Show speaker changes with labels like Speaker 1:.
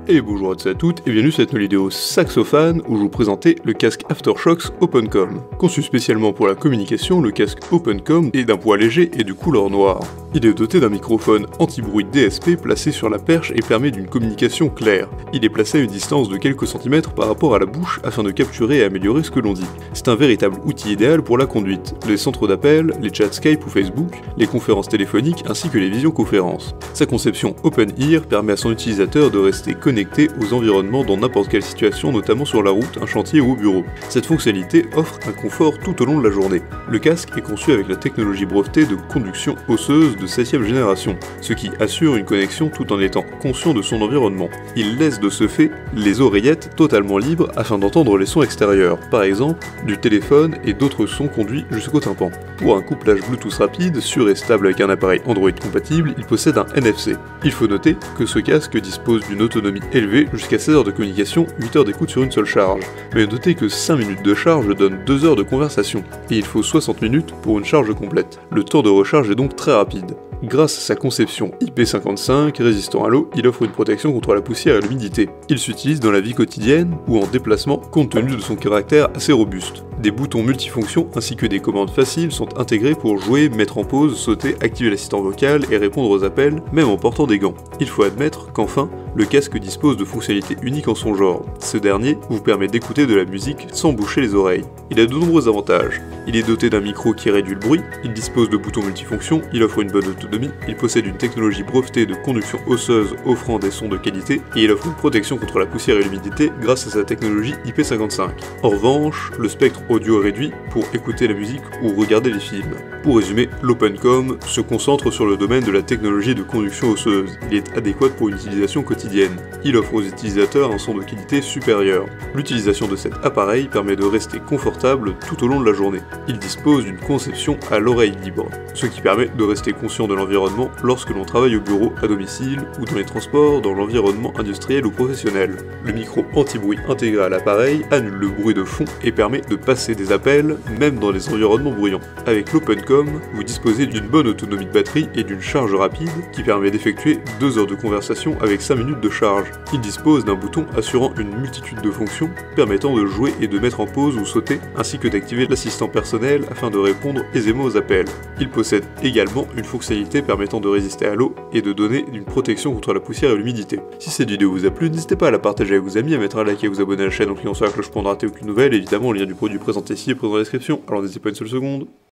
Speaker 1: Et bonjour à tous et à toutes, et bienvenue sur cette nouvelle vidéo saxophone où je vous présentais le casque Aftershokz OpenCom. Conçu spécialement pour la communication, le casque OpenCom est d'un poids léger et de couleur noire. Il est doté d'un microphone anti-bruit DSP placé sur la perche et permet d'une communication claire. Il est placé à une distance de quelques centimètres par rapport à la bouche afin de capturer et améliorer ce que l'on dit. C'est un véritable outil idéal pour la conduite, les centres d'appel, les chats Skype ou Facebook, les conférences téléphoniques ainsi que les visioconférences. Sa conception Open Ear permet à son utilisateur de rester connecté aux environnements dans n'importe quelle situation, notamment sur la route, un chantier ou au bureau. Cette fonctionnalité offre un confort tout au long de la journée. Le casque est conçu avec la technologie brevetée de conduction osseuse de 7ème génération, ce qui assure une connexion tout en étant conscient de son environnement. Il laisse de ce fait les oreillettes totalement libres afin d'entendre les sons extérieurs, par exemple du téléphone et d'autres sons conduits jusqu'au tympan. Pour un couplage Bluetooth rapide, sûr et stable avec un appareil Android compatible, il possède un NFC. Il faut noter que ce casque dispose d'une autonomie élevée jusqu'à 16 heures de communication, 8 heures d'écoute sur une seule charge. Mais notez que 5 minutes de charge donnent 2 heures de conversation, et il faut 60 minutes pour une charge complète. Le temps de recharge est donc très rapide. Grâce à sa conception IP55 résistant à l'eau, il offre une protection contre la poussière et l'humidité. Il s'utilise dans la vie quotidienne ou en déplacement compte tenu de son caractère assez robuste. Des boutons multifonctions ainsi que des commandes faciles sont intégrés pour jouer, mettre en pause, sauter, activer l'assistant vocal et répondre aux appels, même en portant des gants. Il faut admettre qu'enfin, le casque dispose de fonctionnalités uniques en son genre. Ce dernier vous permet d'écouter de la musique sans boucher les oreilles. Il a de nombreux avantages. Il est doté d'un micro qui réduit le bruit, il dispose de boutons multifonctions, il offre une bonne autonomie, il possède une technologie brevetée de conduction osseuse offrant des sons de qualité, et il offre une protection contre la poussière et l'humidité grâce à sa technologie IP55. En revanche, le spectre audio est réduit pour écouter la musique ou regarder les films. Pour résumer, l'OpenCom se concentre sur le domaine de la technologie de conduction osseuse. Il est adéquat pour une utilisation quotidienne. Il offre aux utilisateurs un son de qualité supérieure. L'utilisation de cet appareil permet de rester confortable tout au long de la journée. Il dispose d'une conception à l'oreille libre, ce qui permet de rester conscient de l'environnement lorsque l'on travaille au bureau, à domicile ou dans les transports, dans l'environnement industriel ou professionnel. Le micro anti-bruit intégré à l'appareil annule le bruit de fond et permet de passer des appels même dans les environnements bruyants. Avec l'OpenCom, vous disposez d'une bonne autonomie de batterie et d'une charge rapide qui permet d'effectuer 2 heures de conversation avec 5 minutes de charge. Il dispose d'un bouton assurant une multitude de fonctions permettant de jouer et de mettre en pause ou sauter, ainsi que d'activer l'assistant personnel afin de répondre aisément aux appels. Il possède également une fonctionnalité permettant de résister à l'eau et de donner une protection contre la poussière et l'humidité. Si cette vidéo vous a plu, n'hésitez pas à la partager avec vos amis, à mettre un like et à vous abonner à la chaîne en cliquant sur la cloche pour ne rater aucune nouvelle. Évidemment, le lien du produit présenté ici est présent dans la description, alors n'hésitez pas une seule seconde.